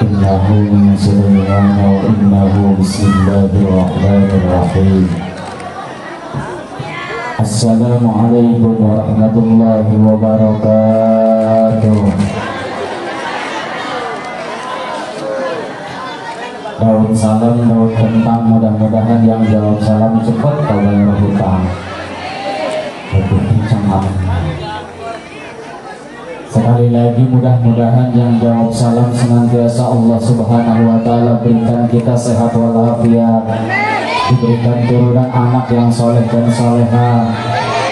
إنه من سليمان وإنه بسم الله الرحمن الرحيم. السلام عليكم ورحمة الله وبركاته. Daun salam, daun kentang, mudah-mudahan yang jawab salam cepat bayar hutang. Lebih kencang. Sekali lagi mudah-mudahan yang jawab salam senantiasa Allah Subhanahu wa taala berikan kita sehat walafiat, diberikan turunan anak yang soleh dan soleha,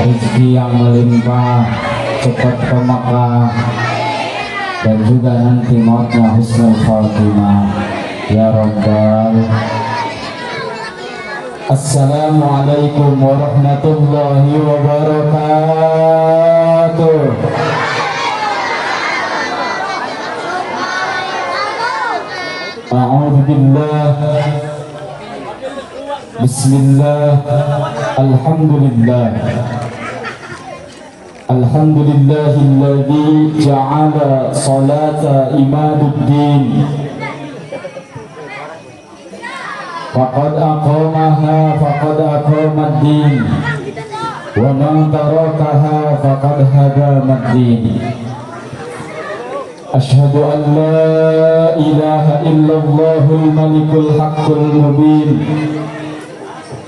rezeki yang melimpah, cepat ke Makkah, dan juga nanti mautnya husnul khatimah ya Rabbal. Assalamualaikum warahmatullahi wabarakatuh. A'udzu billah. Bismillah. Alhamdulillah. Alhamdulillahilladzi ja'ala salata imaduddin. Faqad aqamaha faqad aqamaddin. Wa man tarakaha faqad hadamaddin. Asyhadu an la ilaha illallahul malikul haqqul mubin.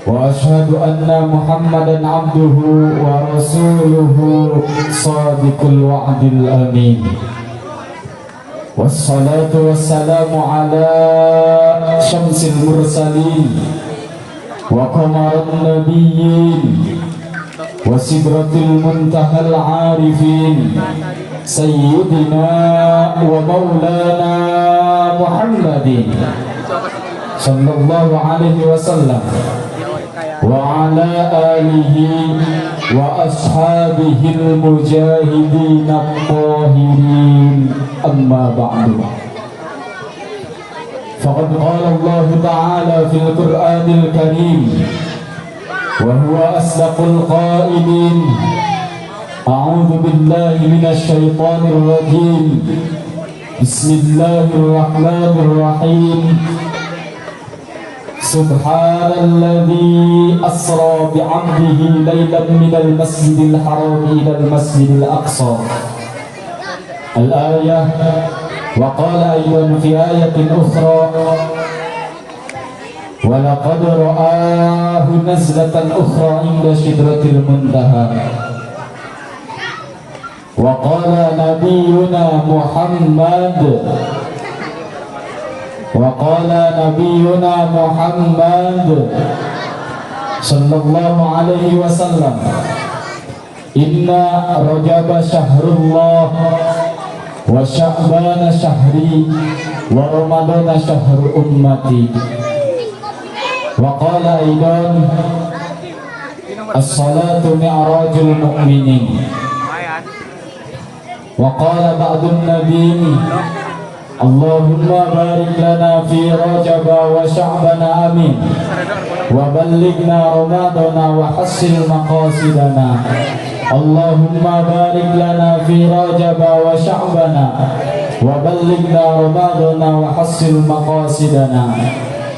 Wa asyhadu anna Muhammadan abduhu wa rasuluhu shadiqul wa'dil amin. Wassalatu wassalamu ala syamsil mursalin wa qamarun nabiyyin wa sidratil muntahal arifin Sayyidina wa maulana Muhammadin sallallahu alaihi wasallam wa ala alihi wa ashabihil mujahidin at-tahirin, amma ba'du. Faqad qala Allah ta'ala fil Qur'anil Karim wa huwa asdaqul qailin. A'udzu billahi minasy syaithanir rajim. Bismillahirrahmanirrahim. Subhanalladzi asra bi'abdihi lailan minal masjidil haram ilal masjidil aqsa. Al-ayah. Wa qala aydan fi ayatin ukhra wa laqad ra'ahu nazlatan ukhra inda sidratil muntaha. Wa qala nabiyyuna Muhammad sallallahu alaihi wasallam, inna rajaba syahrullah wa sya'bana syahri wa ramadana syahru ummati. Wa qala aidan as-salatu mi'rajul mu'minin. Wa qala ba'dun nabiyyin Allahumma barik lana fi Rajab wa Sya'ban amin wa ballighna Ramadana wa hassil maqasidana. Allahumma barik lana fi Rajab wa Sya'ban wa ballighna Ramadana wa hassil maqasidana.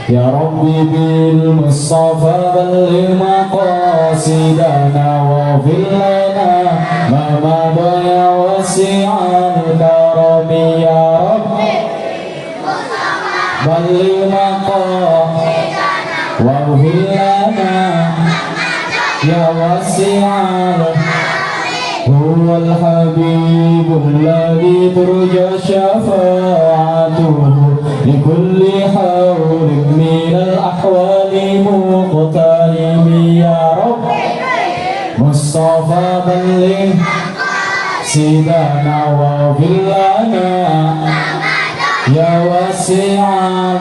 Ya Rabbi bil Mustafa balligh maqasidana wa fil lana ma madaya wasi'al karami. Ya Rabbi balligh maqasidana wa fil lana ya wasi'al. Huwal habibul ladzi turja syafa'atuhu likulli hawlin minal ahwali muqtarimi. Ya Rabbi Mustafa balligh sidana wa fil lana ya wasi'an.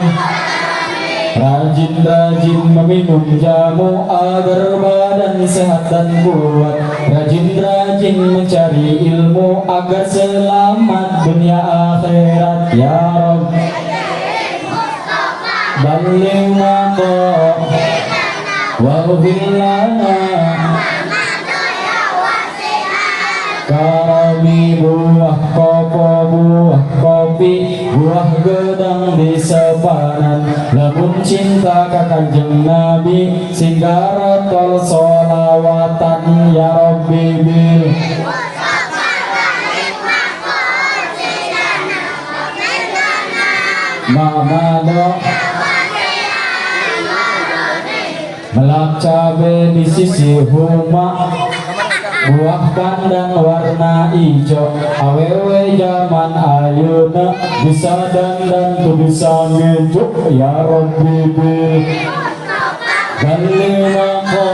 Rajin-rajin meminum jamu agar badan sehat dan kuat. Rajin-rajin mencari ilmu agar selamat dunia akhirat. Ya Rabbi balligh maqasidana wa fil lana karami. Buah kopi buah gedang di sepanan, lamun cinta ka Kanjeng Nabi singgaratol sholawatan ya Rabbi bil mamado melak cabe di sisi huma, buah pandan warna ijo, awewe zaman ayeuna bisa dandan tu bisa ngejuk ya Rabbi bil galilako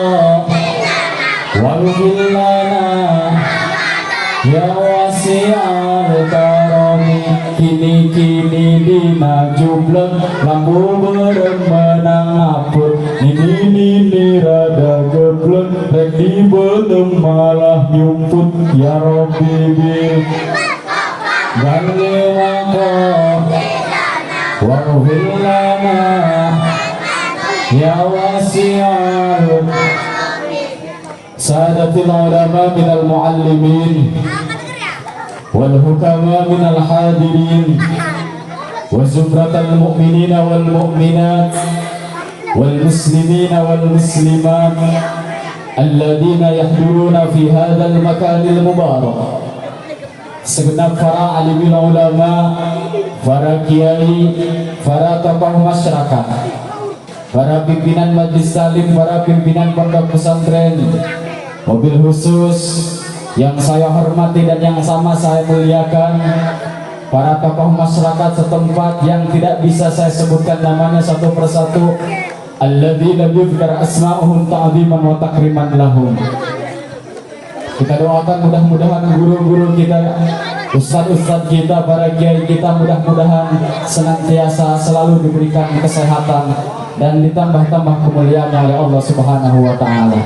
walubillana ya wasi'al karami, kini-kini dina jubleng lambu berem menang apun, nini rada gebleng rek dibelem malah nyumput ya Rabbi bil galilako walubillana ya wasi'al sadatil ulama minal muallimin wal hukama minal hadirin wa zumratal mu'minina wal mu'minat wal muslimina wal muslimat alladhina yahduruna fi hadzal makanil mubarak. Segenap para alim ulama, para kiai, para tokoh masyarakat, para pimpinan majelis taklim, para pimpinan pondok pesantren, mobil khusus yang saya hormati dan yang sama saya muliakan, para tokoh masyarakat setempat yang tidak bisa saya sebutkan namanya satu persatu, alladzina yuzkar asma'uhum ta'ziman wa takriman lahum. Kita doakan mudah-mudahan guru-guru kita, ustadz-ustadz kita, para kiai kita mudah-mudahan senantiasa selalu diberikan kesehatan dan ditambah-tambah kemuliaan oleh Allah Subhanahu wa taala.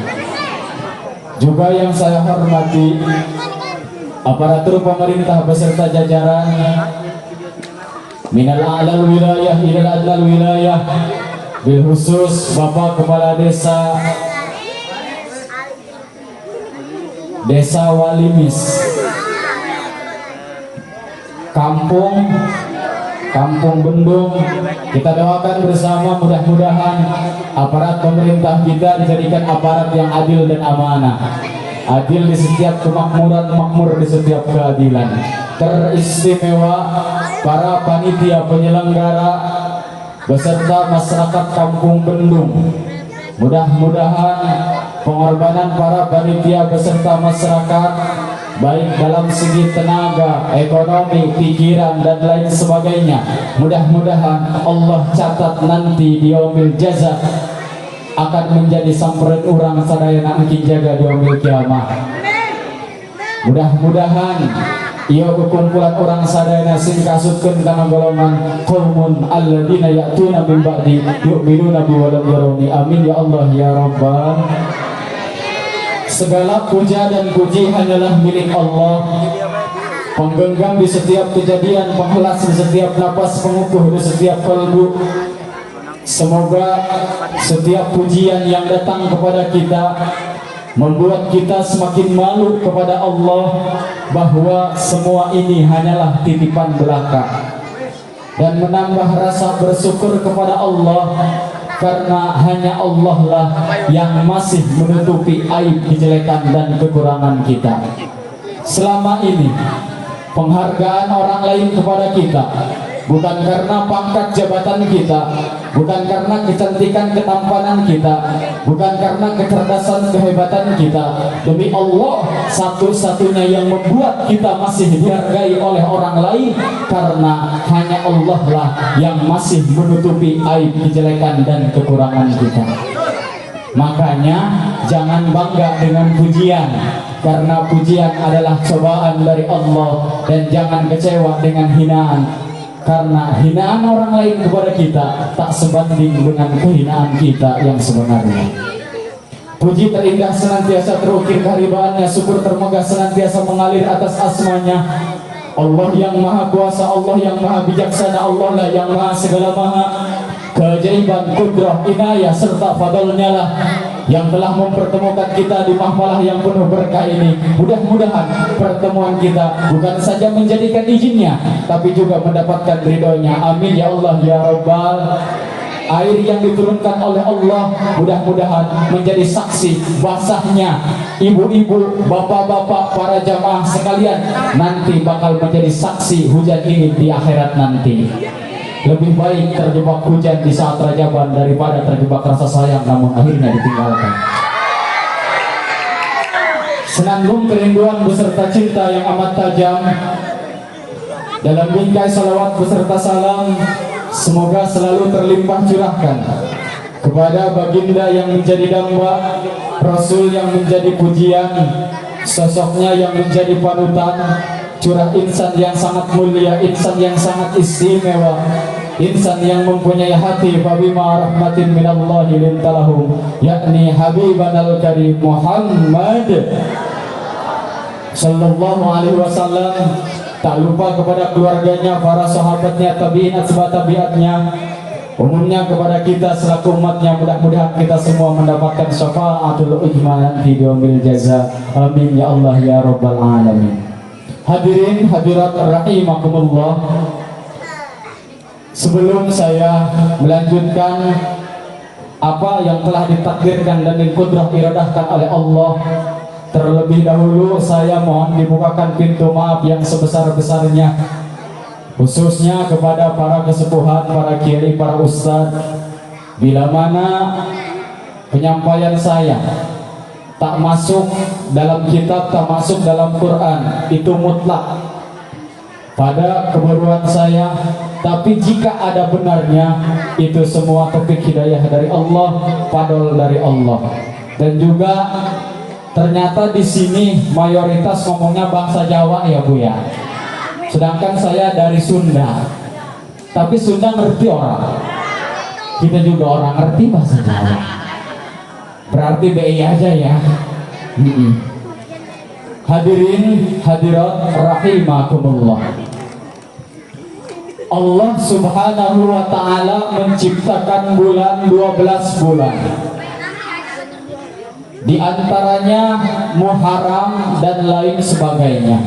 Juga yang saya hormati aparatur pemerintah beserta jajaran minal a'lal wilayah ilal adnal wilayah, bil khusus Bapak Kepala Desa Walimis, Kampung Bendung. Kita doakan bersama mudah-mudahan aparat pemerintah kita dijadikan aparat yang adil dan amanah, adil di setiap kemakmuran, makmur di setiap keadilan. Teristimewa para panitia penyelenggara beserta masyarakat Kampung Bendung, mudah-mudahan pengorbanan para panitia beserta masyarakat baik dalam segi tenaga, ekonomi, pikiran dan lain sebagainya, mudah-mudahan Allah catat nanti di yaumil jaza akan menjadi samperan orang sadayana angkin jaga di yaumil kiamah. Mudah-mudahan ia kumpulan orang sadayana sing kasutkeun kana golongan qaumun alladzina ya'tuna min ba'di yu'minuna bi wa lam yaruni. Amin ya Allah ya Rabbal. Segala puja dan puji hanyalah milik Allah, penggenggam di setiap kejadian, penghelas di setiap napas, pengukuh di setiap kalbu. Semoga setiap pujian yang datang kepada kita membuat kita semakin malu kepada Allah bahwa semua ini hanyalah titipan belaka, dan menambah rasa bersyukur kepada Allah karena hanya Allah lah yang masih menutupi aib, kejelekan dan kekurangan kita. Selama ini penghargaan orang lain kepada kita bukan karena pangkat jabatan kita, bukan karena kecantikan ketampanan kita, bukan karena kecerdasan kehebatan kita. Demi Allah, satu-satunya yang membuat kita masih dihargai oleh orang lain karena hanya Allah lah yang masih menutupi aib, kejelekan dan kekurangan kita. Makanya jangan bangga dengan pujian, karena pujian adalah cobaan dari Allah, dan jangan kecewa dengan hinaan, karena hinaan orang lain kepada kita tak sebanding dengan kehinaan kita yang sebenarnya. Puji terindah senantiasa terukir keharibaannya, syukur termegah senantiasa mengalir atas asmanya. Allah yang maha kuasa, Allah yang maha bijaksana, Allah lah yang maha segala maha. Keajaiban, kudrah, inayah serta fadlnya lah yang telah mempertemukan kita di mahfalah yang penuh berkah ini. Mudah-mudahan pertemuan kita bukan saja menjadikan izinnya, tapi juga mendapatkan ridhonya. Amin ya Allah ya Rabbal. Air yang diturunkan oleh Allah mudah-mudahan menjadi saksi basahnya ibu-ibu, bapak-bapak, para jamaah sekalian, nanti bakal menjadi saksi hujan ini di akhirat nanti. Lebih baik terjebak hujan di saat rajaban daripada terjebak rasa sayang namun akhirnya ditinggalkan. Senandung kerinduan beserta cinta yang amat tajam, dalam bingkai salawat beserta salam semoga selalu terlimpah curahkan kepada baginda yang menjadi damba, Rasul yang menjadi pujian, sosoknya yang menjadi panutan, curah insan yang sangat mulia, insan yang sangat istimewa, insan yang mempunyai hati fabima rahmatin minallahi lintalahum, yakni Habibanal Karim Muhammad sallallahu alaihi wasallam. Tak lupa kepada keluarganya, para sahabatnya, tabi'in, atba' tabi'atnya, umumnya kepada kita selaku umatnya. Mudah-mudahan kita semua mendapatkan syafaatul ujma fi yaumil jaza. Amin ya Allah ya Rabbal alamin. Hadirin hadirat rahimakumullah, sebelum saya melanjutkan apa yang telah ditakdirkan dan dikudrah iradahkan oleh Allah, terlebih dahulu saya mohon dibukakan pintu maaf yang sebesar-besarnya, khususnya kepada para kesepuhan, para kiai, para ustadz. Bila mana penyampaian saya tak masuk dalam kitab, tak masuk dalam Quran, itu mutlak pada keburuan saya. Tapi jika ada benarnya, itu semua taufik hidayah dari Allah, fadl dari Allah. Dan juga ternyata di sini mayoritas ngomongnya bahasa Jawa ya Bu ya. Sedangkan saya dari Sunda. Tapi Sunda ngerti orang. Kita juga orang ngerti bahasa Jawa. Berarti BI aja ya. Hadirin hadirat rahimakumullah. Allah Subhanahu wa taala menciptakan bulan 12 bulan. Di antaranya Muharram dan lain sebagainya.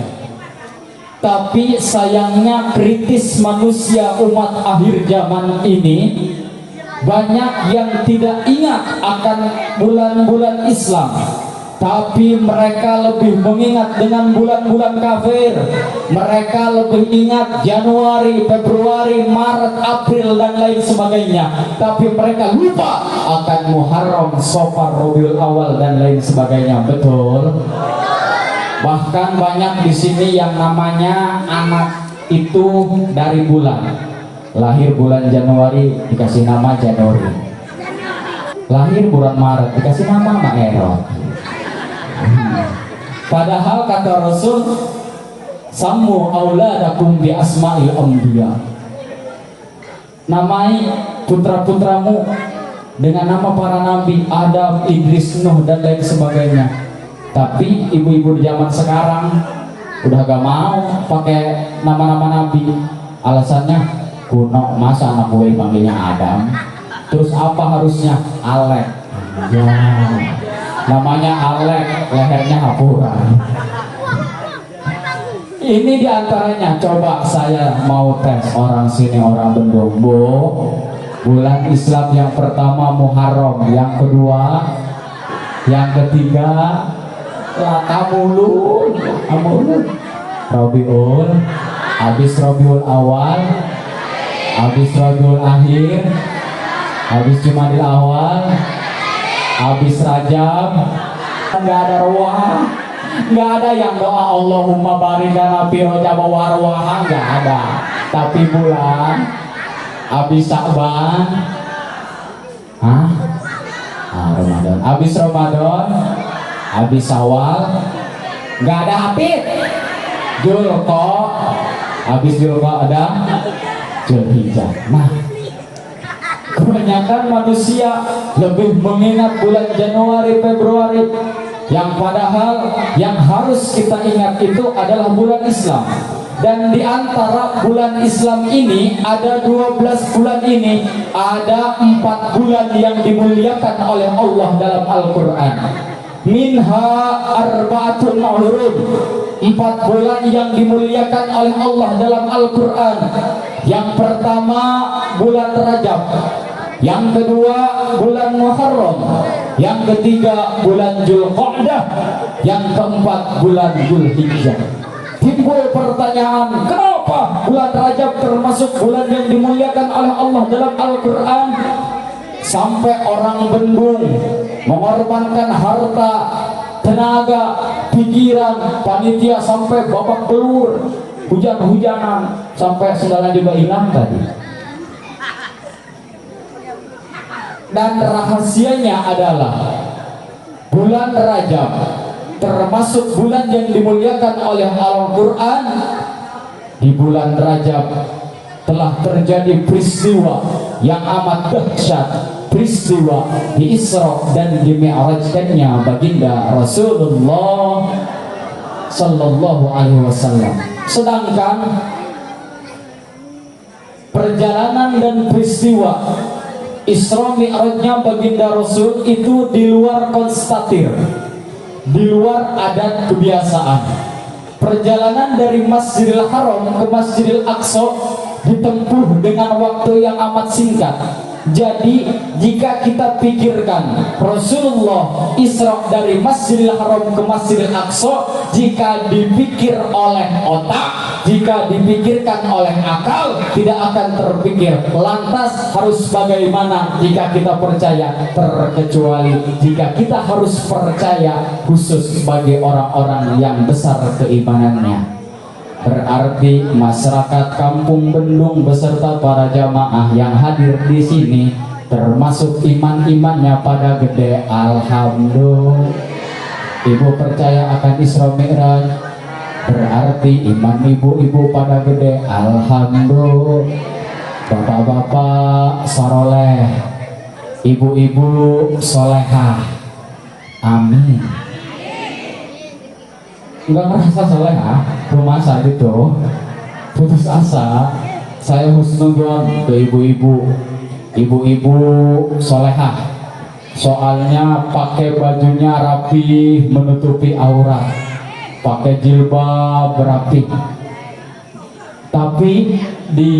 Tapi sayangnya kritis manusia umat akhir zaman ini, banyak yang tidak ingat akan bulan-bulan Islam, tapi mereka lebih mengingat dengan bulan-bulan kafir. Mereka lebih ingat Januari, Februari, Maret, April dan lain sebagainya. Tapi mereka lupa akan Muharram, Safar, Rabiul Awal dan lain sebagainya. Betul? Bahkan banyak di sini yang namanya anak itu dari bulan. Lahir bulan Januari dikasih nama Januari. Lahir bulan Maret dikasih nama Maerot. Padahal kata Rasul, sammu auladakum bi asma'il anbiya. Namai putra-putramu dengan nama para nabi, Adam, Idris, Nuh dan lain sebagainya. Tapi ibu-ibu di zaman sekarang udah gak mau pakai nama-nama nabi. Alasannya kuno, masa anak gue panggilnya Adam. Terus apa harusnya? Alek. Ya. Namanya Alek, lehernya hapuran. Ini diantaranya. Coba saya mau tes orang sini, orang Bendung. Bu, bulan Islam yang pertama Muharram, yang kedua, yang ketiga Amulun, Rabiul, habis Rabiul Awal, habis Rabiul Akhir, habis Jumadil Awal, habis Rajab. Nggak ada ruah, nggak ada yang doa Allahumma barik lana fi Rajab wa arwah, nggak ada. Tapi bulan habis Sa'ban, Ramadan, habis Ramadan, habis Syawal, nggak ada Hafid. Julko, habis Julko ada Julhijjah. Nah, kebanyakan manusia lebih mengingat bulan Januari, Februari, yang padahal yang harus kita ingat itu adalah bulan Islam. Dan di antara bulan Islam ini ada 12 bulan ini, ada 4 bulan yang dimuliakan oleh Allah dalam Al-Quran. Minha arba'atun hurum, 4 bulan yang dimuliakan oleh Allah dalam Al-Quran. Yang pertama bulan Rajab, yang kedua bulan Muharram, yang ketiga bulan Dzulqa'dah, yang keempat bulan Dzulhijjah. Timbul pertanyaan, kenapa bulan Rajab termasuk bulan yang dimuliakan oleh Allah dalam Al-Quran? Sampai orang Bendung mengorbankan harta, tenaga, pikiran, panitia sampai babak belur, hujan-hujanan, sampai sendalnya juga hilang tadi. Dan rahasianya adalah bulan Rajab termasuk bulan yang dimuliakan oleh Al-Quran. Di bulan Rajab telah terjadi peristiwa yang amat dahsyat, peristiwa di Isra dan di Mi'rajkannya baginda Rasulullah Sallallahu Alaihi Wasallam. Sedangkan perjalanan dan peristiwa Isra Mi'rajnya baginda Rasul itu di luar konstatir, di luar adat kebiasaan. Perjalanan dari Masjidil Haram ke Masjidil Aqsa ditempuh dengan waktu yang amat singkat. Jadi jika kita pikirkan Rasulullah Isra dari Masjidil Haram ke Masjidil Aqsa, jika dipikir oleh otak, jika dipikirkan oleh akal, tidak akan terpikir. Lantas harus bagaimana jika kita percaya? Terkecuali jika kita harus percaya khusus bagi orang-orang yang besar keimanannya. Berarti masyarakat Kampung Bendung beserta para jamaah yang hadir di sini termasuk iman-imannya pada gede. Alhamdulillah. Ibu percaya akan Isra Mi'raj, berarti iman ibu-ibu pada gede. Alhamdulillah. Bapak-bapak soleh, ibu-ibu solehah. Amin. Enggak merasa solehah, rumah saat itu putus asa. Saya husnuzon ke ibu-ibu, ibu-ibu solehah. Soalnya pakai bajunya rapi, menutupi aurat, pakai jilbab rapi. Tapi di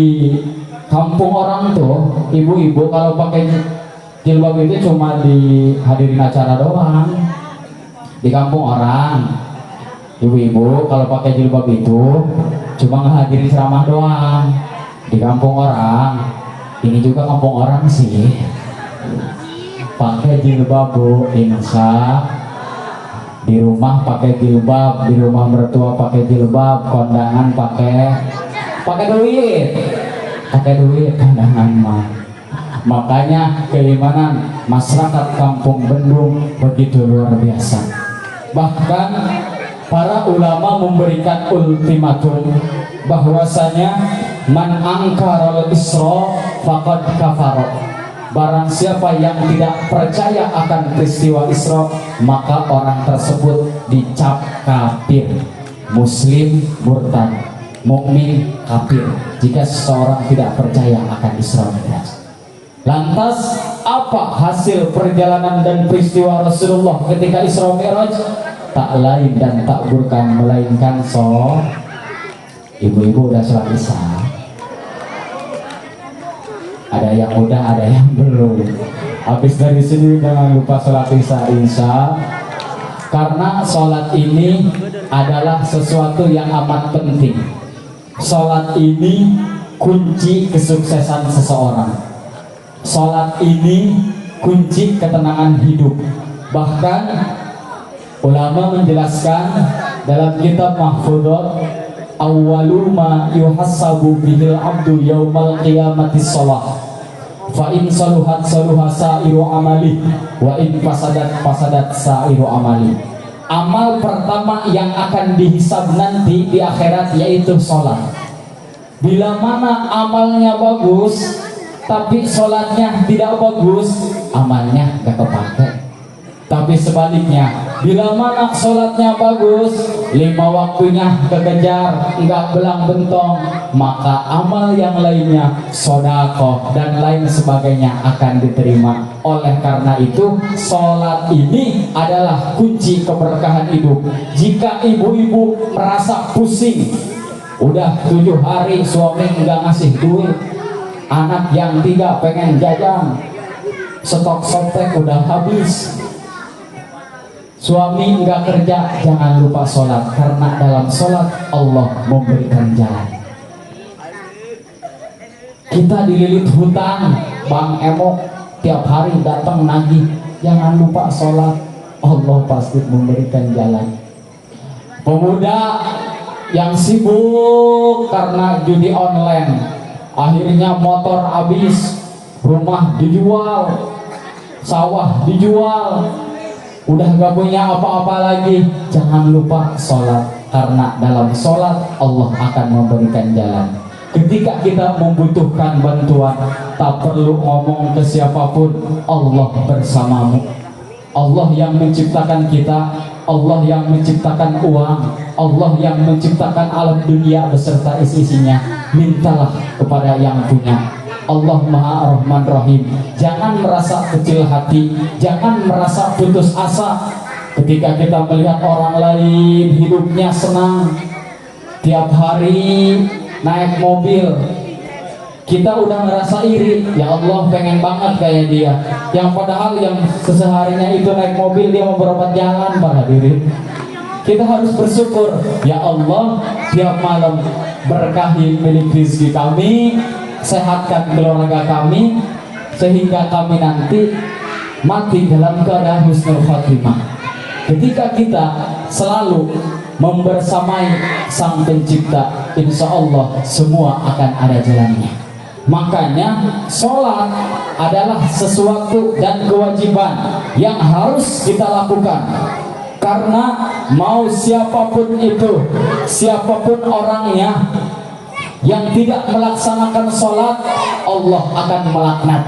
kampung orang tuh, ibu-ibu kalau pakai jilbab itu cuma dihadirin acara doang. Di kampung orang, ibu-ibu kalau pakai jilbab itu cuma ngehadirin ceramah doang. Di kampung orang, ini juga kampung orang sih, pakai jilbab bu, insya. Di rumah pakai jilbab, di rumah mertua pakai jilbab, kondangan pakai duit kondangan mah. Makanya keimanan masyarakat Kampung Bendung begitu luar biasa. Bahkan para ulama memberikan ultimatum bahwasanya man angkaral Isra faqad kafara. Barang siapa yang tidak percaya akan peristiwa Isra, maka orang tersebut dicap kafir. Muslim murtad, mukmin kafir jika seseorang tidak percaya akan Isra Mi'raj. Lantas apa hasil perjalanan dan peristiwa Rasulullah ketika Isra Mi'raj? Tak lain dan tak bukan melainkan ibu-ibu udah sholat isya. Ada yang udah, ada yang belum. Habis dari sini jangan lupa sholat isya, insya. Karena sholat ini adalah sesuatu yang amat penting. Sholat ini kunci kesuksesan seseorang. Sholat ini kunci ketenangan hidup. Bahkan ulama menjelaskan dalam kitab Mahfudhah, awwalu ma yuhassabu bihil abdu yaumal qiyamati shalah, fa in saluhat saluha sa'iru amali, wa in fasadat sa'iru amali. Amal pertama yang akan dihisab nanti di akhirat yaitu sholat. Bila mana amalnya bagus tapi sholatnya tidak bagus, amalnya gak kepake. Tapi sebaliknya, Bila mana sholatnya bagus, 5 waktunya kekejar, enggak belang bentong, maka amal yang lainnya, sodakoh dan lain sebagainya akan diterima. Oleh karena itu, sholat ini adalah kunci keberkahan hidup. Jika ibu-ibu merasa pusing, udah 7 hari suami enggak ngasih duit, anak yang 3 pengen jajan, stok sotek udah habis, suami enggak kerja, jangan lupa sholat, karena dalam sholat Allah memberikan jalan. Kita dililit hutang, Bang Emok tiap hari datang nagih, jangan lupa sholat, Allah pasti memberikan jalan. Pemuda yang sibuk karena judi online, akhirnya motor habis, rumah dijual, sawah dijual, udah gak punya apa-apa lagi, jangan lupa sholat, karena dalam sholat Allah akan memberikan jalan. Ketika kita membutuhkan bantuan, tak perlu ngomong ke siapapun, Allah bersamamu. Allah yang menciptakan kita, Allah yang menciptakan uang, Allah yang menciptakan alam dunia beserta isi-isinya. Mintalah kepada yang punya. Allah Maha Rahman Rahim. Jangan merasa kecil hati, jangan merasa putus asa ketika kita melihat orang lain hidupnya senang, tiap hari naik mobil, kita udah ngerasa iri, ya Allah pengen banget kayak dia, yang padahal yang seseharinya itu naik mobil, dia mau berobat jalan pada diri. Kita harus bersyukur, ya Allah tiap malam berkahi milik rezeki kami, sehatkan keluarga kami, sehingga kami nanti mati dalam keadaan husnul khatimah. Ketika kita selalu membersamai Sang Pencipta, insya Allah semua akan ada jalannya. Makanya sholat adalah sesuatu dan kewajiban yang harus kita lakukan. Karena mau siapapun itu, siapapun orangnya yang tidak melaksanakan sholat, Allah akan melaknat.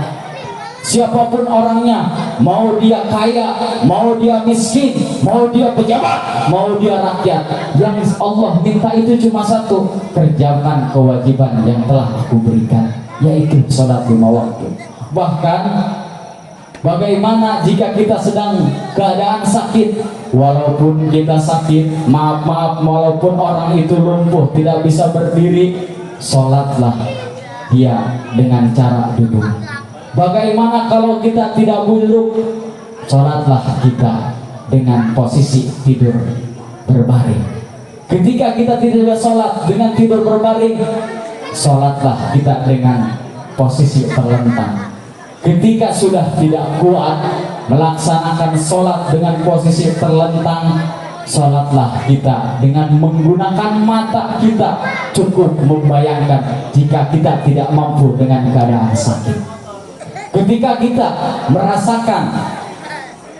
Siapapun orangnya, mau dia kaya, mau dia miskin, mau dia pejabat, mau dia rakyat, yang Allah minta itu cuma satu: kerjakan kewajiban yang telah aku berikan, yaitu sholat 5 waktu. Bahkan bagaimana jika kita sedang keadaan sakit, walaupun kita sakit, maaf walaupun orang itu lumpuh tidak bisa berdiri, sholatlah dia dengan cara duduk. Bagaimana kalau kita tidak duduk, sholatlah kita dengan posisi tidur berbaring. Ketika kita tidak sholat dengan tidur berbaring, sholatlah kita dengan posisi terlentang. Ketika sudah tidak kuat melaksanakan sholat dengan posisi terlentang, sholatlah kita dengan menggunakan mata kita, cukup membayangkan jika kita tidak mampu dengan keadaan sakit. Ketika kita merasakan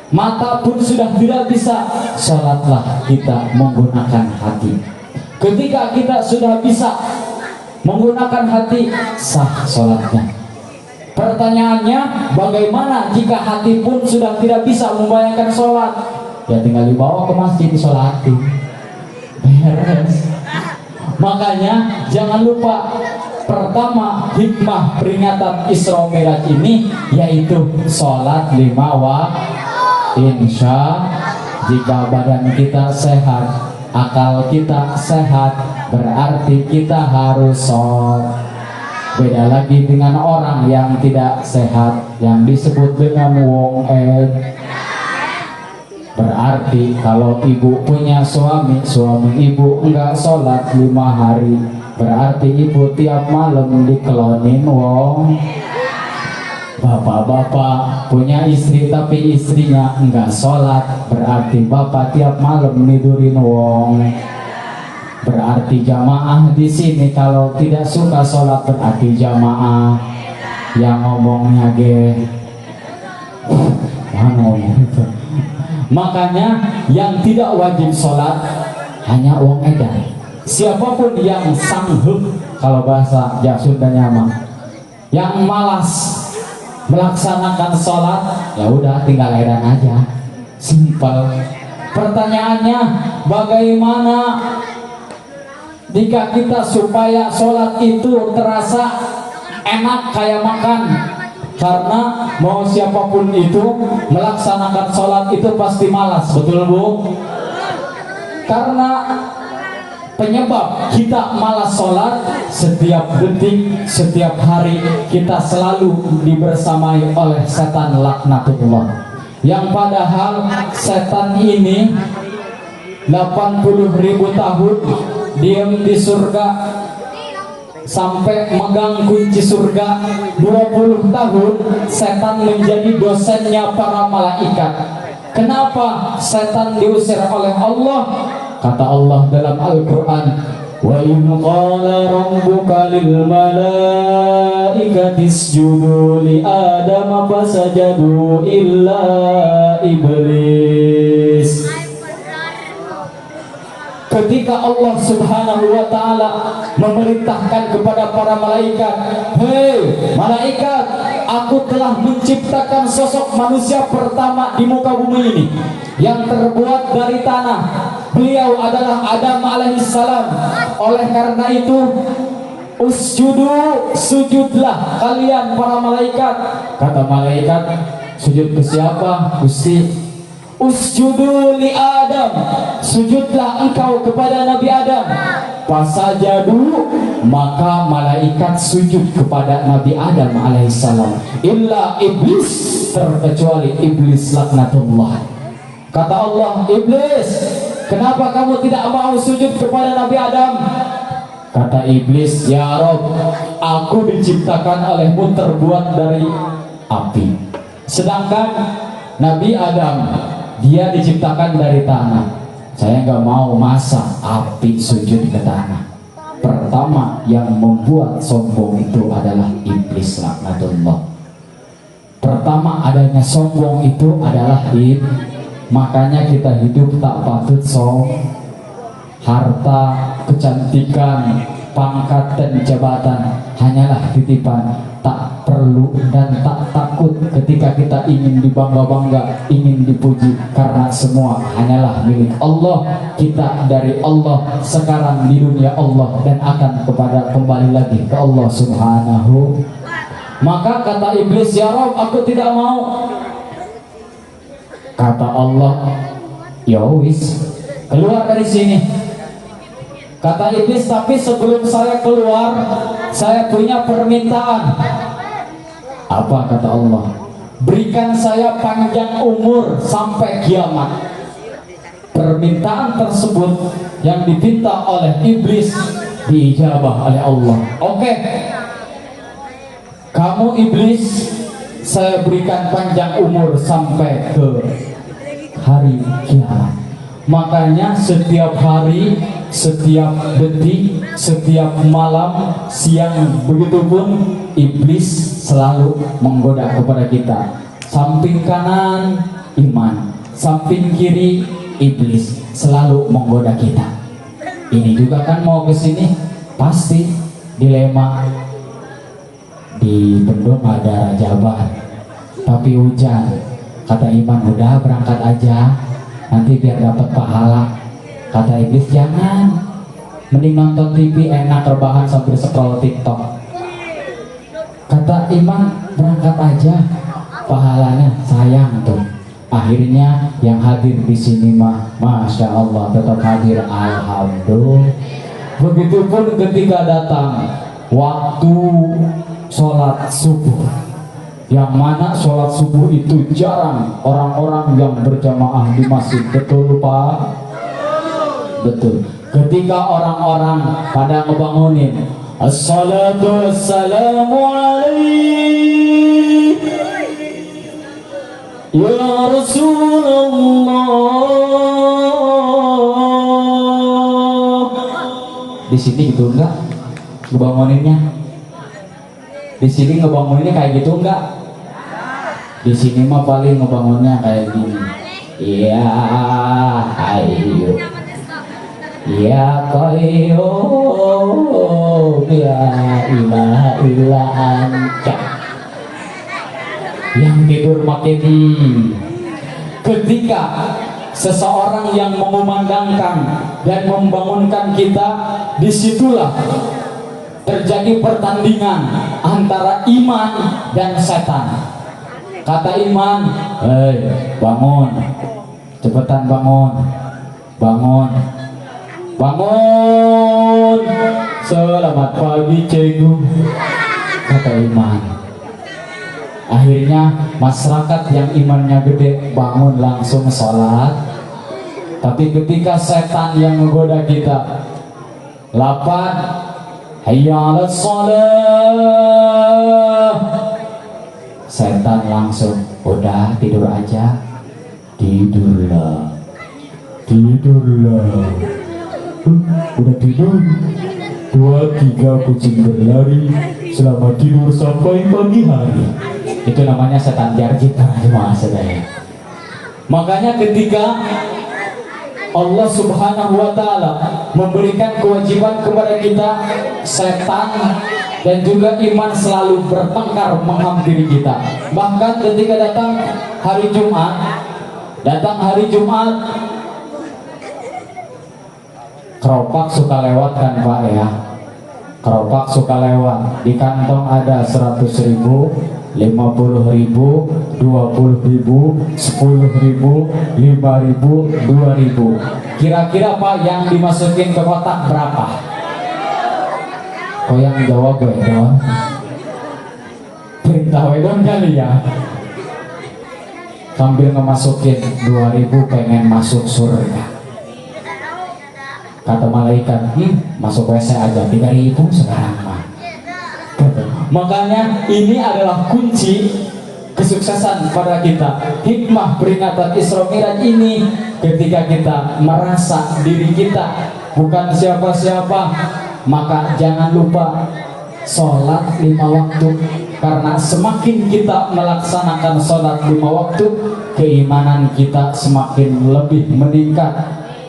mata pun sudah tidak bisa, sholatlah kita menggunakan hati. Ketika kita sudah bisa menggunakan hati, sah sholatnya. Pertanyaannya, bagaimana jika hati pun sudah tidak bisa membayangkan sholat? Ya tinggal dibawa ke masjid disolati, beres. Makanya jangan lupa, pertama hikmah peringatan Isra Mi'raj ini yaitu sholat 5 waktu. Insya jika badan kita sehat, akal kita sehat, berarti kita harus sholat. Beda lagi dengan orang yang tidak sehat, yang disebut dengan wong berarti kalau ibu punya suami ibu enggak sholat 5 hari, berarti ibu tiap malam dikelonin wong. Bapak-bapak punya istri tapi istrinya enggak sholat, berarti bapak tiap malam nidurin wong. Berarti jamaah di sini kalau tidak suka sholat berarti jamaah. Yang ngomongnya ngomong itu. Makanya yang tidak wajib sholat hanya wong edan. Siapapun yang sanggup, kalau bahasa Sundanya mah, yang malas melaksanakan sholat, ya udah tinggal edan aja, simpel. Pertanyaannya, bagaimana jika kita supaya sholat itu terasa enak kayak makan? Karena mau siapapun itu melaksanakan sholat itu pasti malas, betul Bu? Karena penyebab kita malas sholat, setiap detik, setiap hari kita selalu dibersamai oleh setan laknatullah. Yang padahal setan ini 80.000 tahun diam di surga sampai megang kunci surga. 20 tahun setan menjadi dosennya para malaikat. Kenapa setan diusir oleh Allah? Kata Allah dalam Al-Quran, wa in qala rabbuka lil malaikati isjudu li adama fasajadu illa iblis. Ketika Allah Subhanahu wa ta'ala memerintahkan kepada para malaikat, hei malaikat, aku telah menciptakan sosok manusia pertama di muka bumi ini yang terbuat dari tanah. Beliau adalah Adam alaihissalam. Oleh karena itu, usjudu, sujudlah kalian para malaikat. Kata malaikat, sujud ke siapa? Gusti. Usjudu li Adam, sujudlah engkau kepada Nabi Adam. Fasajadu, maka malaikat sujud kepada Nabi Adam alaihissalam. Illa iblis, terkecuali iblis laknatullah. Kata Allah, iblis, kenapa kamu tidak mau sujud kepada Nabi Adam? Kata iblis, ya Rob, aku diciptakan olehmu terbuat dari api, sedangkan Nabi Adam dia diciptakan dari tanah. Saya nggak mau masa api sujud ke tanah. Pertama yang membuat sombong itu adalah iblis laknatullah. Pertama adanya sombong itu adalah iblis. Makanya kita hidup tak patut sombong. Harta, kecantikan, pangkat dan jabatan hanyalah titipan. Tak perlu dan tak takut ketika kita ingin dibangga-bangga, ingin dipuji, karena semua hanyalah milik Allah. Kita dari Allah, sekarang di dunia Allah, dan akan kembali lagi ke Allah Subhanahu. Maka kata iblis, ya Rob, aku tidak mau. Kata Allah, ya wis, keluar dari sini. Kata iblis, tapi sebelum saya keluar, saya punya permintaan. Apa kata Allah? Berikan saya panjang umur sampai kiamat. Permintaan tersebut yang diminta oleh iblis diijabah oleh Allah. Oke, kamu iblis, saya berikan panjang umur sampai ke hari kiamat. Makanya setiap hari, setiap detik, setiap malam, siang, begitupun iblis selalu menggoda kepada kita. Samping kanan iman, samping kiri iblis selalu menggoda kita. Ini juga kan mau ke sini, pasti dilema. Di Bendung ada Rajabah, tapi hujan. Kata iman, udah berangkat aja, nanti biar dapat pahala. Kata iblis, jangan, mending nonton TV enak rebahan sambil scroll TikTok. Kata iman, berangkat aja, pahalanya sayang tuh. Akhirnya yang hadir di sini mah, masya Allah, tetap hadir, alhamdulillah. Begitupun ketika datang waktu sholat subuh, yang mana sholat subuh itu jarang orang-orang yang berjamaah di masjid. Betul Pak? Betul. Ketika orang-orang pada ngebangunin as-salatu wassalamu alaik ya Rasulullah, di sini gitu enggak ngebanguninnya? Di sini ngebanguninnya kayak gitu enggak? Di sini mah paling ngebangunnya kayak gini. Ya ayo, ya qayyum, ya ilaha illa anta. Yang tidur makin di. Ketika seseorang yang mengumandangkan dan membangunkan kita, disitulah terjadi pertandingan antara iman dan setan. Kata iman, hei bangun, cepetan bangun, bangun, bangun, selamat pagi cenggu. Kata iman. Akhirnya masyarakat yang imannya gede bangun langsung sholat. Tapi ketika setan yang menggoda kita, lapan, hayya 'alas shalah, setan langsung, udah tidur aja, tidurlah, tidurlah. Udah tidur, 2-3 kucing berlari, selamat tidur sampai pagi hari. Itu namanya setan jarjit, maksudnya. Makanya ketika Allah Subhanahu wa Ta'ala memberikan kewajiban kepada kita, setan dan juga iman selalu bertengkar menghampiri kita. Bahkan ketika datang hari Jumat, keropak suka lewat kan Pak ya, keropak suka lewat, di kantong ada 100.000, 50.000, 20.000, 10.000, 5.000, 2.000. Kira-kira Pak yang dimasukin ke kotak berapa? Oh yang jawab wedon, perintah wedon kali ya, sambil ngemasukin 2.000 pengen masuk surga. Kata malaikat, masuk WC aja 3.000 sekarang mah. Makanya ini adalah kunci kesuksesan pada kita. Hikmah peringatan Isra Mi'raj ini ketika kita merasa diri kita bukan siapa-siapa, maka jangan lupa sholat 5 waktu. Karena semakin kita melaksanakan sholat 5 waktu, keimanan kita semakin lebih meningkat,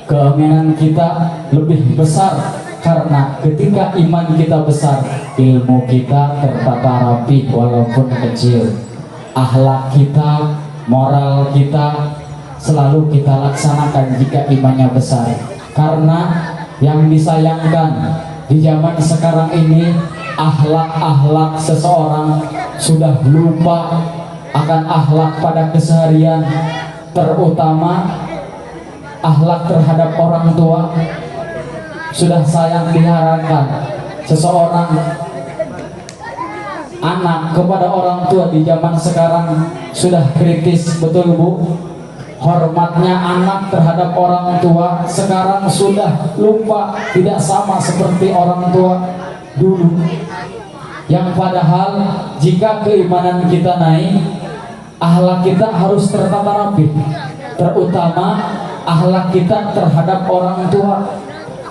keamanan kita lebih besar. Karena ketika iman kita besar, ilmu kita tertata rapi walaupun kecil, akhlak kita, moral kita selalu kita laksanakan jika imannya besar. Karena yang disayangkan di zaman sekarang ini, akhlak-akhlak seseorang sudah lupa akan akhlak pada keseharian, terutama akhlak terhadap orang tua. Sudah sayang diharapkan seseorang anak kepada orang tua di zaman sekarang sudah kritis, betul Bu. Hormatnya anak terhadap orang tua sekarang sudah lupa, tidak sama seperti orang tua dulu. Yang padahal jika keimanan kita naik, akhlak kita harus tertata rapi, terutama akhlak kita terhadap orang tua.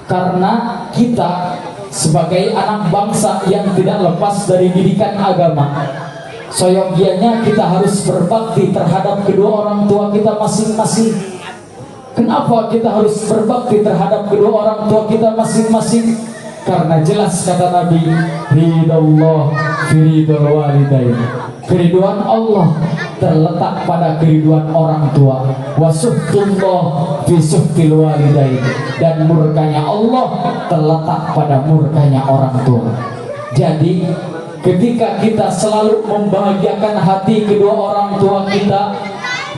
Karena kita sebagai anak bangsa yang tidak lepas dari didikan agama, seyogianya kita harus berbakti terhadap kedua orang tua kita masing-masing. Kenapa kita harus berbakti terhadap kedua orang tua kita masing-masing? Karena jelas kata Nabi, ridallah fi ridal walidain, keriduan Allah terletak pada keriduan orang tua, wa suhtullah fi suhtil walidain, dan murkanya Allah terletak pada murkanya orang tua. Jadi ketika kita selalu membahagiakan hati kedua orang tua kita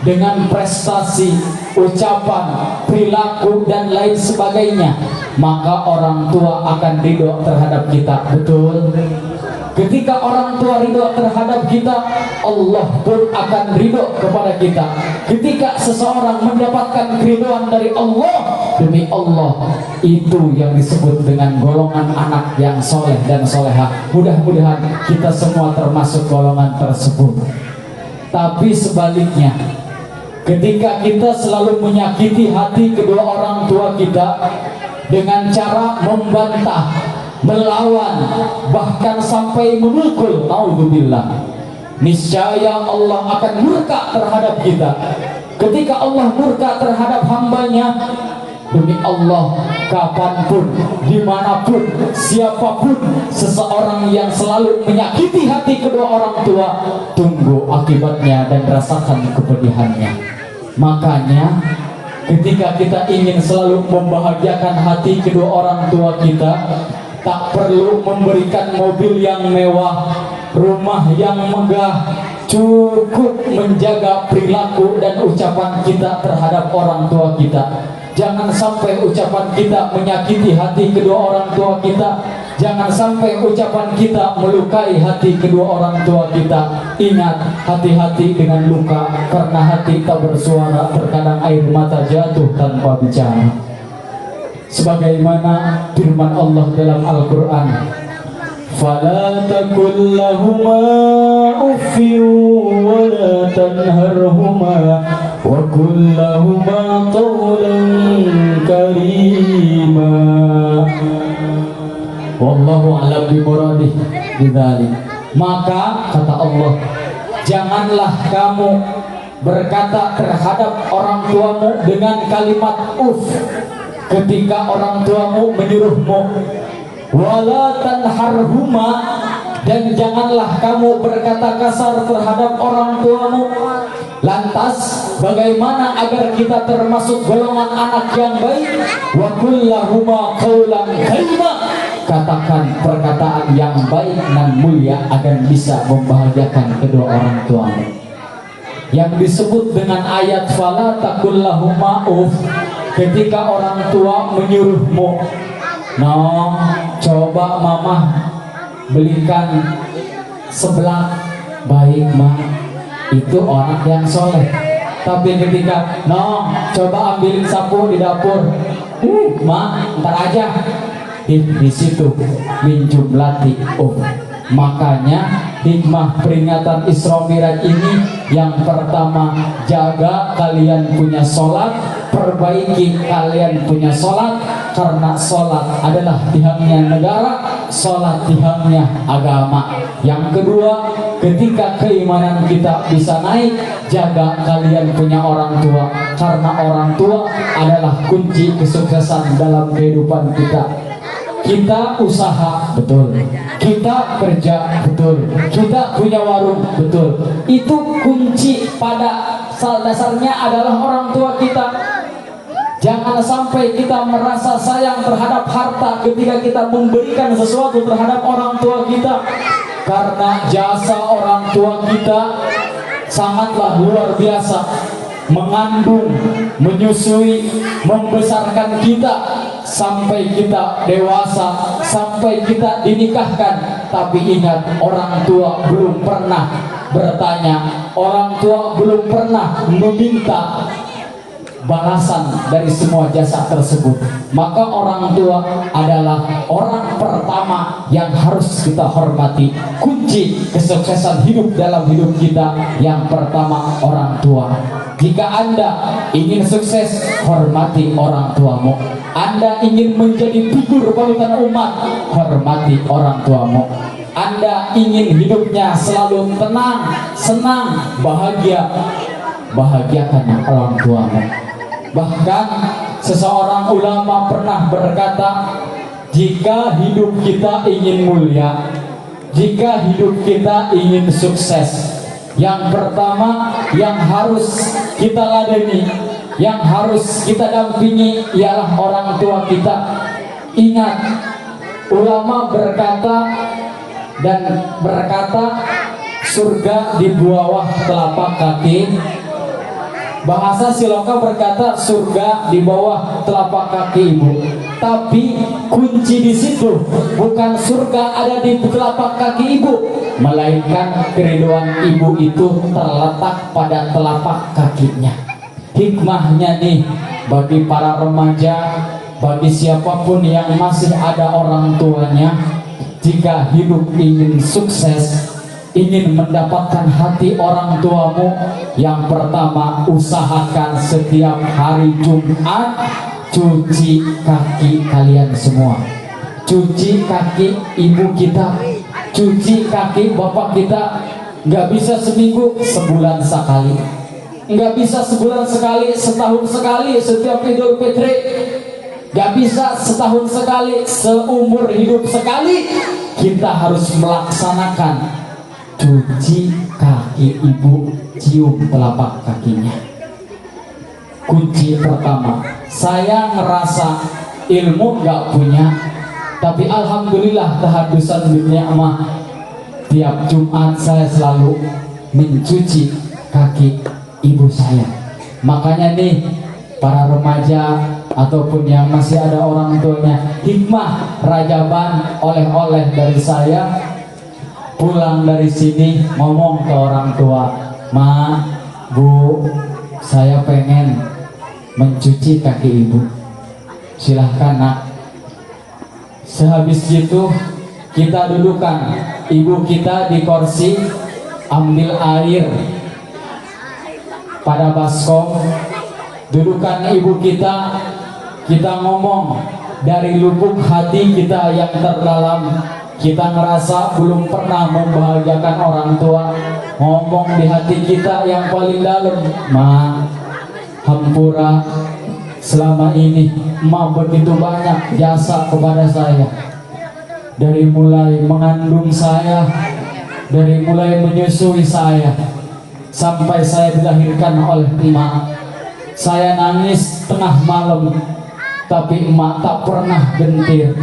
dengan prestasi, ucapan, perilaku dan lain sebagainya, maka orang tua akan ridho terhadap kita. Betul? Ketika orang tua ridho terhadap kita, Allah pun akan ridho kepada kita. Ketika seseorang mendapatkan keridhaan dari Allah, demi Allah, itu yang disebut dengan golongan anak yang soleh dan solehah. Mudah-mudahan kita semua termasuk golongan tersebut. Tapi sebaliknya, ketika kita selalu menyakiti hati kedua orang tua kita dengan cara membantah, melawan, bahkan sampai memukul, naudzubillah, niscaya Allah akan murka terhadap kita. Ketika Allah murka terhadap hambanya, demi Allah, kapanpun, dimanapun, siapapun seseorang yang selalu menyakiti hati kedua orang tua, tunggu akibatnya dan rasakan kepedihannya. Makanya ketika kita ingin selalu membahagiakan hati kedua orang tua kita, tak perlu memberikan mobil yang mewah, rumah yang megah, cukup menjaga perilaku dan ucapan kita terhadap orang tua kita. Jangan sampai ucapan kita menyakiti hati kedua orang tua kita. Jangan sampai ucapan kita melukai hati kedua orang tua kita. Ingat, hati-hati dengan luka, karena hati tak bersuara, terkadang air mata jatuh tanpa bicara. Sebagaimana firman Allah dalam Al-Quran, فَلَا تَقُلْ لَهُمَا أُفٍّ وَلَا تَنْهَرْهُمَا وَقُلْ لَهُمَا قَوْلًا كَرِيمًا. Wallahu a'lam bimuradih bidzalik. Maka kata Allah, janganlah kamu berkata terhadap orang tuamu dengan kalimat uf ketika orang tuamu menyuruhmu, wala tanharhuma, dan janganlah kamu berkata kasar terhadap orang tuamu. Lantas bagaimana agar kita termasuk golongan anak yang baik? Wa kullahuma qaulan karima, katakan perkataan yang baik dan mulia agar bisa membahagiakan kedua orang tuamu. Yang disebut dengan ayat fala takullahuma uf, ketika orang tua menyuruhmu, no, coba mama belikan seblak, baik ma, itu orang yang soleh. Tapi ketika no, coba ambilin sapu di dapur, ma, ntar aja, di situ min jumlati Makanya hikmah peringatan Isra Miraj ini, yang pertama, jaga kalian punya sholat, perbaiki kalian punya sholat, karena sholat adalah tiangnya negara, sholat tiangnya agama. Yang kedua, ketika keimanan kita bisa naik, jaga kalian punya orang tua, karena orang tua adalah kunci kesuksesan dalam kehidupan kita. Kita usaha, betul. Kita kerja, betul. Kita punya warung, betul. Itu kunci pada dasarnya adalah orang tua kita. Jangan sampai kita merasa sayang terhadap harta ketika kita memberikan sesuatu terhadap orang tua kita, karena jasa orang tua kita sangatlah luar biasa. Mengandung, menyusui, membesarkan kita sampai kita dewasa, sampai kita dinikahkan. Tapi ingat, orang tua belum pernah bertanya, orang tua belum pernah meminta balasan dari semua jasa tersebut. Maka orang tua adalah orang pertama yang harus kita hormati. Kunci kesuksesan hidup dalam hidup kita, yang pertama orang tua. Jika Anda ingin sukses, hormati orang tuamu. Anda ingin menjadi figur panutan umat, hormati orang tuamu. Anda ingin hidupnya selalu tenang, senang, bahagia, bahagiakan orang tuamu. Bahkan seseorang ulama pernah berkata, jika hidup kita ingin mulia, jika hidup kita ingin sukses, yang pertama yang harus kita ladeni, yang harus kita dampingi ialah orang tua kita. Ingat, ulama berkata surga di bawah telapak kaki. Bahasa Siloka berkata surga di bawah telapak kaki ibu. Tapi kunci di situ bukan surga ada di telapak kaki ibu, melainkan keriduan ibu itu terletak pada telapak kakinya. Hikmahnya nih, bagi para remaja, bagi siapapun yang masih ada orang tuanya, jika hidup ingin sukses, ingin mendapatkan hati orang tuamu, yang pertama usahakan setiap hari Jumat cuci kaki kalian semua. Cuci kaki ibu kita, cuci kaki bapak kita. Nggak bisa seminggu, sebulan sekali. Nggak bisa sebulan sekali, setahun sekali setiap Idul Fitri. Nggak bisa setahun sekali, seumur hidup sekali. Kita harus melaksanakan cuci kaki ibu, cium telapak kakinya. kunci pertama. Saya ngerasa ilmu nggak punya, tapi alhamdulillah tahadusan dunia mah tiap Jumat saya selalu mencuci kaki ibu saya. Makanya nih para remaja ataupun yang masih ada orang tuanya, hikmah Rajaban oleh-oleh dari saya, pulang dari sini ngomong ke orang tua, "Ma, Bu, saya pengen mencuci kaki ibu, silahkan nak." Sehabis gitu kita dudukan ibu kita di kursi, ambil air pada baskom, dudukan ibu kita, kita ngomong dari lubuk hati kita yang terdalam. Kita ngerasa belum pernah membahagiakan orang tua, ngomong di hati kita yang paling dalam, "Ma, hampura, selama ini Ma begitu banyak jasa kepada saya, dari mulai mengandung saya, dari mulai menyusui saya, sampai saya dilahirkan oleh emak. Saya nangis tengah malam, tapi emak tak pernah gentir,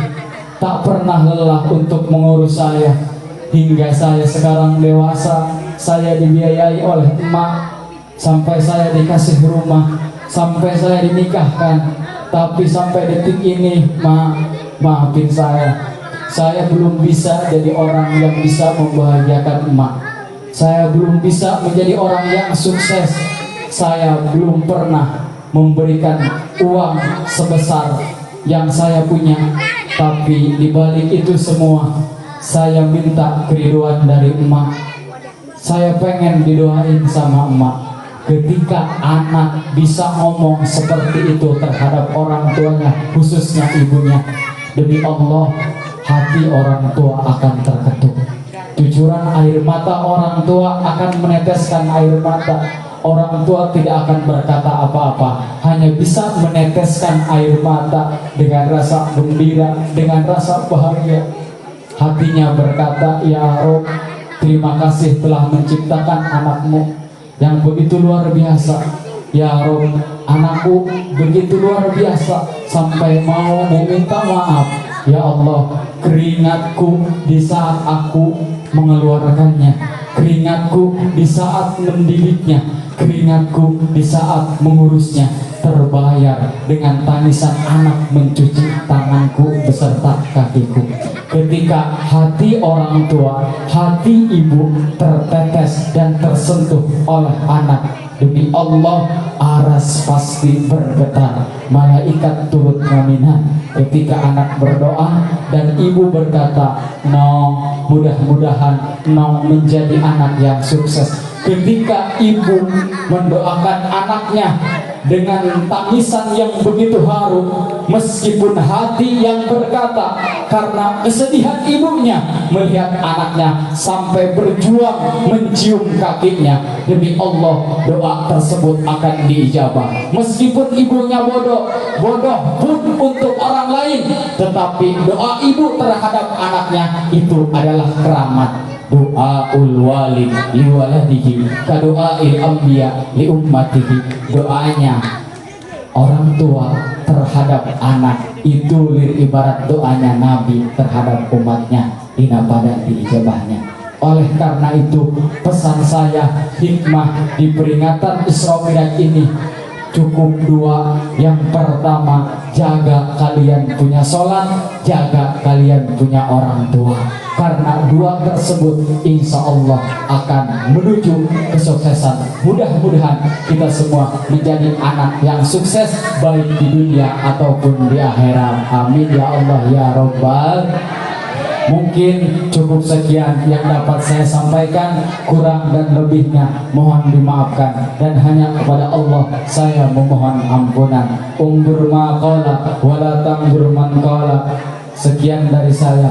tak pernah lelah untuk mengurus saya. Hingga saya sekarang dewasa, saya dibiayai oleh emak, sampai saya dikasih rumah, sampai saya dinikahkan. Tapi sampai detik ini, maafin saya. Saya belum bisa jadi orang yang bisa membahagiakan emak. Saya belum bisa menjadi orang yang sukses. Saya belum pernah memberikan uang sebesar yang saya punya. Tapi dibalik itu semua, saya minta keriduan dari emak. Saya pengen didoain sama emak. Ketika anak bisa ngomong seperti itu terhadap orang tuanya, khususnya ibunya, demi Allah, hati orang tua akan terketuk. Cucuran air mata orang tua akan meneteskan air mata. Orang tua tidak akan berkata apa-apa, hanya bisa meneteskan air mata dengan rasa gembira, dengan rasa bahagia. Hatinya berkata, "Ya Rob, terima kasih telah menciptakan anakmu yang begitu luar biasa. Ya Rob, anakku begitu luar biasa sampai mau meminta maaf. Ya Allah, keringatku di saat aku mengeluarkannya, keringatku di saat mendidiknya, keringatku di saat mengurusnya terbayar dengan tangisan anak mencuci tanganku beserta kakiku." Ketika hati orang tua, hati ibu tertetes dan tersentuh oleh anak, demi Allah, aras pasti bergetar, malaikat turut ngaminah. Ketika anak berdoa dan ibu berkata, "No, mudah-mudahan No menjadi anak yang sukses." Ketika ibu mendoakan anaknya dengan tangisan yang begitu haru, meskipun hati yang berkata karena kesedihan ibunya melihat anaknya sampai berjuang mencium kakinya, demi Allah, doa tersebut akan diijabah. Meskipun ibunya bodoh pun untuk orang lain, tetapi doa ibu terhadap anaknya itu adalah keramat. Doaul walid li waladihi kadoail anbiya li ummatihi. Doanya orang tua terhadap anak itu ibarat doanya Nabi terhadap umatnya, ina pada diijabahnya. Oleh karena itu, pesan saya, hikmah di peringatan Isra Mi'raj ini cukup dua. Yang pertama, jaga kalian punya sholat, jaga kalian punya orang tua. Karena dua tersebut insya Allah akan menuju kesuksesan. Mudah-mudahan kita semua menjadi anak yang sukses, baik di dunia ataupun di akhirat. Amin ya Allah ya Rabbal. Mungkin cukup sekian yang dapat saya sampaikan, kurang dan lebihnya mohon dimaafkan, dan hanya kepada Allah saya memohon ampunan. Undur ma qala wala tangur man qala. Sekian dari saya.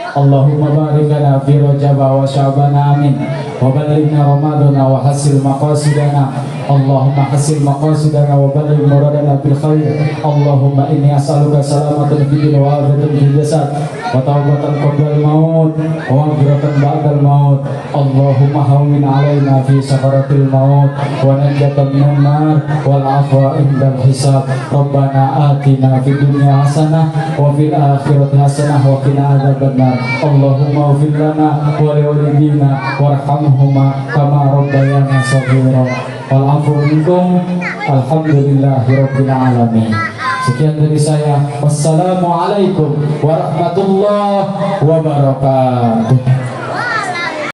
Allahumma barik lana fi Rajab wa Sya'ban, amin. Wa ballighna Ramadana wa hasil maqasidana Allahumma hasil maqasidana wa balligh muradana bil khair. Allahumma inni as'aluka salamatan fid din wa afiyatan fil jasad wa taubatan qabla al maut wa maghfiratan ba'da al maut. Allahumma hawwin 'alaina fi sakaratil maut wa najatan minan nar wal afwa indal hisab. Rabbana atina fid dunya hasanah wa fil akhirati hasanah wa qina adzabannar. Allahumma ighfir lana wa li walidina warhamhuma kama rabbayana shaghira. Wal afu minkum. Alhamdulillahirabbil alamin. Sekian dari saya. Wassalamualaikum warahmatullahi wabarakatuh.